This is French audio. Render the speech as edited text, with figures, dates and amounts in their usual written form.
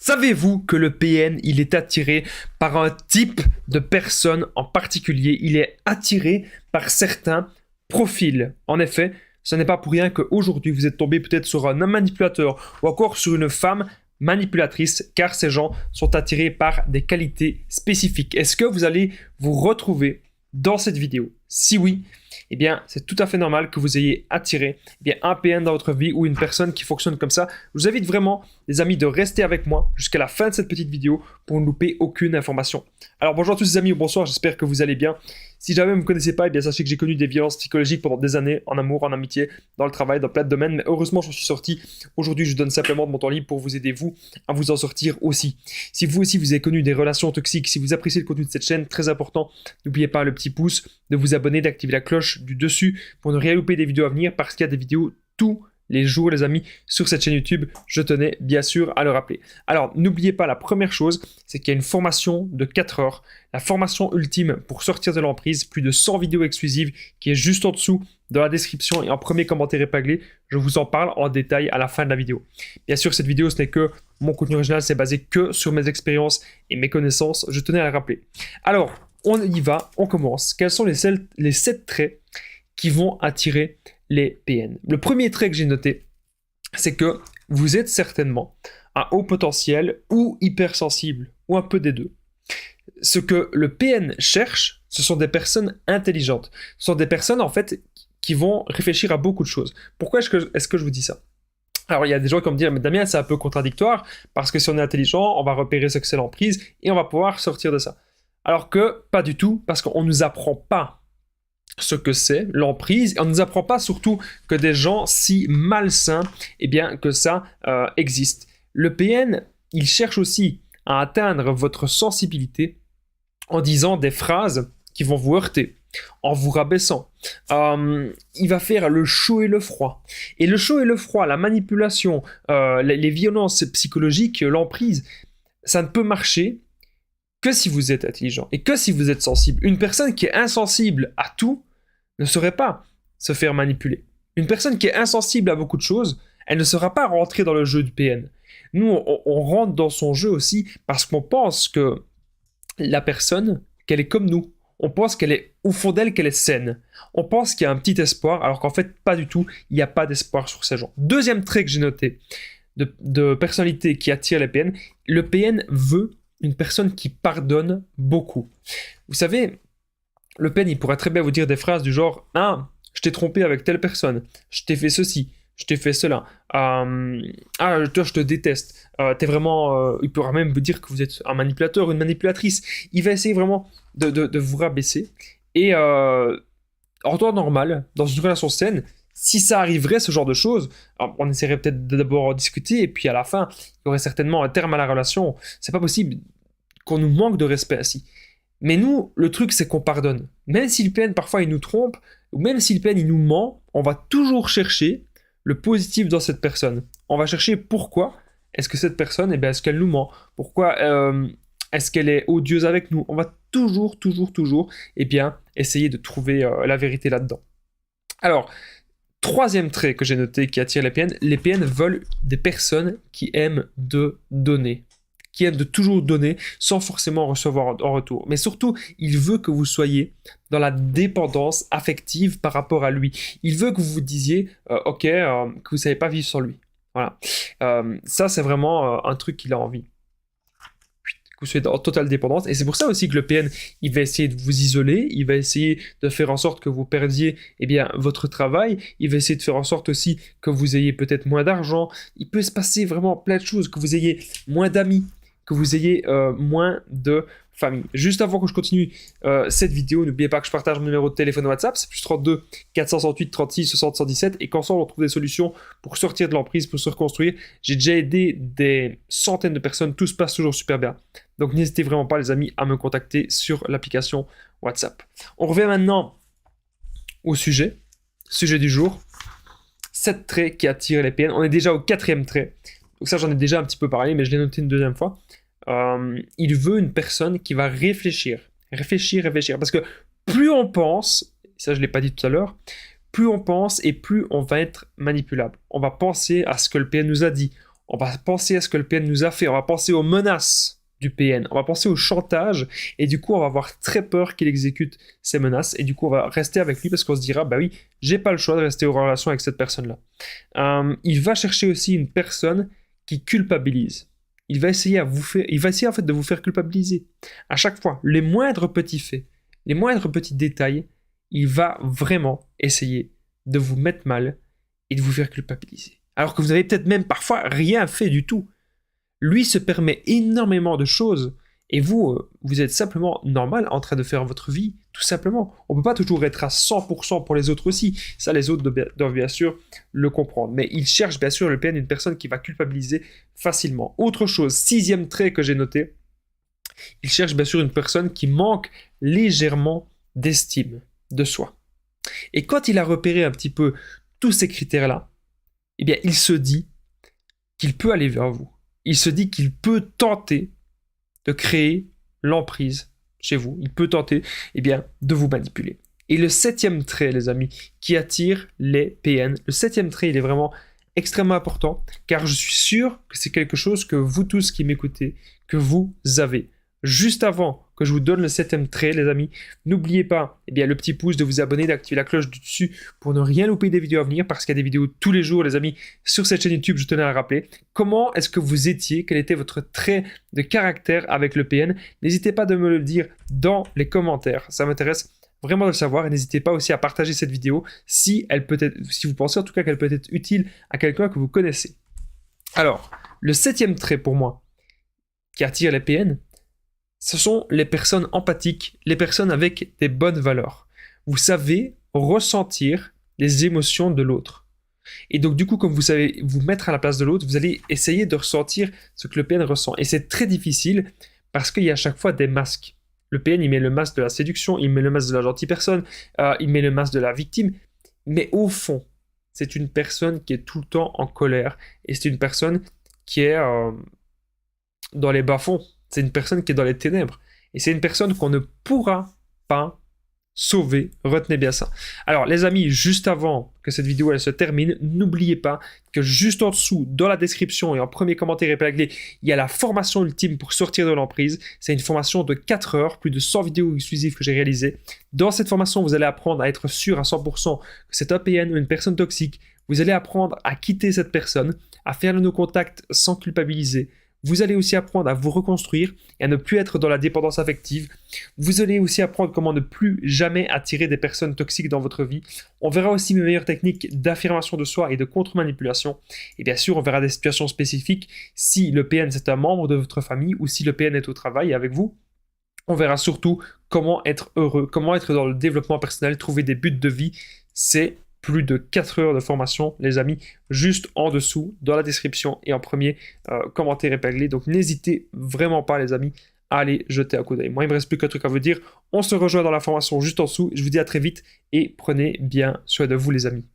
Savez-vous que le PN, il est attiré par un type de personne en particulier? Il est attiré par certains profils. En effet, ce n'est pas pour rien qu'aujourd'hui vous êtes tombé peut-être sur un homme manipulateur ou encore sur une femme manipulatrice, car ces gens sont attirés par des qualités spécifiques. Est-ce que vous allez vous retrouver dans cette vidéo? Si oui, eh bien, c'est tout à fait normal que vous ayez attiré un PN dans votre vie ou une personne qui fonctionne comme ça. Je vous invite vraiment, les amis, de rester avec moi jusqu'à la fin de cette petite vidéo pour ne louper aucune information. Alors, bonjour à tous les amis, ou bonsoir, j'espère que vous allez bien. Si jamais vous ne me connaissez pas, eh bien, sachez que j'ai connu des violences psychologiques pendant des années, en amour, en amitié, dans le travail, dans plein de domaines, mais heureusement, j'en suis sorti. Aujourd'hui, je vous donne simplement de mon temps libre pour vous aider, vous, à vous en sortir aussi. Si vous aussi, vous avez connu des relations toxiques, si vous appréciez le contenu de cette chaîne, très important, n'oubliez pas le petit pouce, de vous abonner, d'activer la cloche du dessus pour ne rien louper des vidéos à venir, parce qu'il y a des vidéos tous les jours, les amis, sur cette chaîne YouTube. Je tenais bien sûr à le rappeler. Alors, n'oubliez pas la première chose, c'est qu'il y a une formation de 4 heures, la formation ultime pour sortir de l'emprise, plus de 100 vidéos exclusives qui est juste en dessous dans la description et en premier commentaire épinglé. Je vous en parle en détail à la fin de la vidéo. Bien sûr, cette vidéo, ce n'est que mon contenu original, c'est basé que sur mes expériences et mes connaissances. Je tenais à le rappeler. Alors, on y va, on commence. Quels sont les 7 traits qui vont attirer les PN? Le premier trait que j'ai noté, c'est que vous êtes certainement un haut potentiel ou hypersensible, ou un peu des deux. Ce que le PN cherche, ce sont des personnes intelligentes. Ce sont des personnes, en fait, qui vont réfléchir à beaucoup de choses. Pourquoi est-ce que je vous dis ça? Alors, il y a des gens qui vont me dire, mais Damien, c'est un peu contradictoire, parce que si on est intelligent, on va repérer ce que c'est l'emprise, et on va pouvoir sortir de ça. Alors que, pas du tout, parce qu'on ne nous apprend pas ce que c'est l'emprise, et on ne nous apprend pas surtout que des gens si malsains, eh bien, que ça existe. Le PN, il cherche aussi à atteindre votre sensibilité en disant des phrases qui vont vous heurter, en vous rabaissant. Il va faire le chaud et le froid. Et le chaud et le froid, la manipulation, les violences psychologiques, l'emprise, ça ne peut marcher que si vous êtes intelligent et que si vous êtes sensible. Une personne qui est insensible à tout ne saurait pas se faire manipuler. Une personne qui est insensible à beaucoup de choses, elle ne sera pas rentrée dans le jeu du PN. Nous, on rentre dans son jeu aussi parce qu'on pense que la personne, qu'elle est comme nous. On pense qu'elle est, au fond d'elle, qu'elle est saine. On pense qu'il y a un petit espoir, alors qu'en fait, pas du tout. Il n'y a pas d'espoir sur ces gens. Deuxième trait que j'ai noté de personnalité qui attire les PN, le PN veut une personne qui pardonne beaucoup. Vous savez, le PN, il pourrait très bien vous dire des phrases du genre « Ah, je t'ai trompé avec telle personne, je t'ai fait ceci, je t'ai fait cela, ah, toi, je te déteste, t'es vraiment... il pourra même vous dire que vous êtes un manipulateur, une manipulatrice. Il va essayer vraiment de vous rabaisser. Et en temps normal, dans une relation saine, si ça arriverait, ce genre de choses, on essaierait peut-être d'abord en discuter, et puis à la fin, il y aurait certainement un terme à la relation. C'est pas possible qu'on nous manque de respect ainsi. Mais nous, le truc, c'est qu'on pardonne. Même si le PN, parfois, il nous trompe, ou même si le PN, il nous ment, on va toujours chercher le positif dans cette personne. On va chercher pourquoi est-ce que cette personne, est-ce qu'elle nous ment? Pourquoi est-ce qu'elle est odieuse avec nous? On va toujours, essayer de trouver la vérité là-dedans. Alors, troisième trait que j'ai noté qui attire les PN veulent des personnes qui aiment de donner, qui aime de toujours donner sans forcément recevoir en retour. Mais surtout, il veut que vous soyez dans la dépendance affective par rapport à lui. Il veut que vous vous disiez, que vous ne savez pas vivre sans lui. Voilà. Ça, c'est vraiment un truc qu'il a envie. Que vous soyez en totale dépendance. Et c'est pour ça aussi que le PN, il va essayer de vous isoler, il va essayer de faire en sorte que vous perdiez votre travail, il va essayer de faire en sorte aussi que vous ayez peut-être moins d'argent. Il peut se passer vraiment plein de choses, que vous ayez moins d'amis, que vous ayez moins de famille. Juste avant que je continue cette vidéo, n'oubliez pas que je partage mon numéro de téléphone WhatsApp, c'est plus 32 468 36 60 117, et qu'ensemble on trouve des solutions pour sortir de l'emprise, pour se reconstruire. J'ai déjà aidé des centaines de personnes, tout se passe toujours super bien. Donc n'hésitez vraiment pas les amis à me contacter sur l'application WhatsApp. On revient maintenant au sujet du jour. 7 traits qui attirent les PN. On est déjà au 4e trait. Donc ça, j'en ai déjà un petit peu parlé, mais je l'ai noté une deuxième fois. Il veut une personne qui va réfléchir. Parce que plus on pense, ça je ne l'ai pas dit tout à l'heure, plus on pense et plus on va être manipulable. On va penser à ce que le PN nous a dit. on va penser à ce que le PN nous a fait, on va penser aux menaces du PN, on va penser au chantage, et du coup on va avoir très peur qu'il exécute ces menaces, et du coup on va rester avec lui parce qu'on se dira, bah oui, j'ai pas le choix de rester en relation avec cette personne-là. Il va chercher aussi une personne qui culpabilise. Il va essayer en fait de vous faire culpabiliser. À chaque fois, les moindres petits faits, les moindres petits détails, il va vraiment essayer de vous mettre mal et de vous faire culpabiliser. Alors que vous avez peut-être même parfois rien fait du tout. Lui se permet énormément de choses et vous, vous êtes simplement normal en train de faire votre vie, tout simplement. On ne peut pas toujours être à 100% pour les autres aussi. Ça, les autres doivent bien sûr le comprendre. Mais il cherche bien sûr le PN une personne qui va culpabiliser facilement. Autre chose, 6e trait que j'ai noté, il cherche bien sûr une personne qui manque légèrement d'estime de soi. Et quand il a repéré un petit peu tous ces critères-là, eh bien, il se dit qu'il peut aller vers vous. Il se dit qu'il peut tenter de créer l'emprise chez vous. Il peut tenter, eh bien, de vous manipuler. Et le 7e trait, les amis, qui attire les PN, le 7e trait, il est vraiment extrêmement important, car je suis sûr que c'est quelque chose que vous tous qui m'écoutez, que vous avez. Juste avant que je vous donne le 7e trait, les amis, n'oubliez pas eh bien, le petit pouce, de vous abonner, d'activer la cloche du dessus pour ne rien louper des vidéos à venir, parce qu'il y a des vidéos tous les jours, les amis, sur cette chaîne YouTube, je tenais à rappeler. Comment est-ce que vous étiez? Quel était votre trait de caractère avec le PN? N'hésitez pas de me le dire dans les commentaires, ça m'intéresse vraiment de le savoir, et n'hésitez pas aussi à partager cette vidéo si vous pensez en tout cas qu'elle peut être utile à quelqu'un que vous connaissez. Alors, le 7e trait pour moi qui attire les PN, ce sont les personnes empathiques, les personnes avec des bonnes valeurs. Vous savez ressentir les émotions de l'autre. Et donc du coup, comme vous savez vous mettre à la place de l'autre, vous allez essayer de ressentir ce que le PN ressent. Et c'est très difficile parce qu'il y a à chaque fois des masques. Le PN, il met le masque de la séduction, il met le masque de la gentille personne, il met le masque de la victime. Mais au fond, c'est une personne qui est tout le temps en colère. Et c'est une personne qui est dans les bas-fonds. C'est une personne qui est dans les ténèbres. Et c'est une personne qu'on ne pourra pas sauver. Retenez bien ça. Alors, les amis, juste avant que cette vidéo elle se termine, n'oubliez pas que juste en dessous, dans la description et en premier commentaire épinglé, il y a la formation ultime pour sortir de l'emprise. C'est une formation de 4 heures, plus de 100 vidéos exclusives que j'ai réalisées. Dans cette formation, vous allez apprendre à être sûr à 100% que c'est un PN ou une personne toxique. Vous allez apprendre à quitter cette personne, à faire le no-contact sans culpabiliser. Vous allez aussi apprendre à vous reconstruire et à ne plus être dans la dépendance affective. Vous allez aussi apprendre comment ne plus jamais attirer des personnes toxiques dans votre vie. On verra aussi mes meilleures techniques d'affirmation de soi et de contre-manipulation. Et bien sûr, on verra des situations spécifiques si le PN c'est un membre de votre famille ou si le PN est au travail avec vous. On verra surtout comment être heureux, comment être dans le développement personnel, trouver des buts de vie. C'est plus de 4 heures de formation, les amis, juste en dessous, dans la description et en premier commentaire épinglé. Donc n'hésitez vraiment pas, les amis, à aller jeter un coup d'œil. Moi, il ne me reste plus qu'un truc à vous dire. On se rejoint dans la formation juste en dessous. Je vous dis à très vite et prenez bien soin de vous, les amis.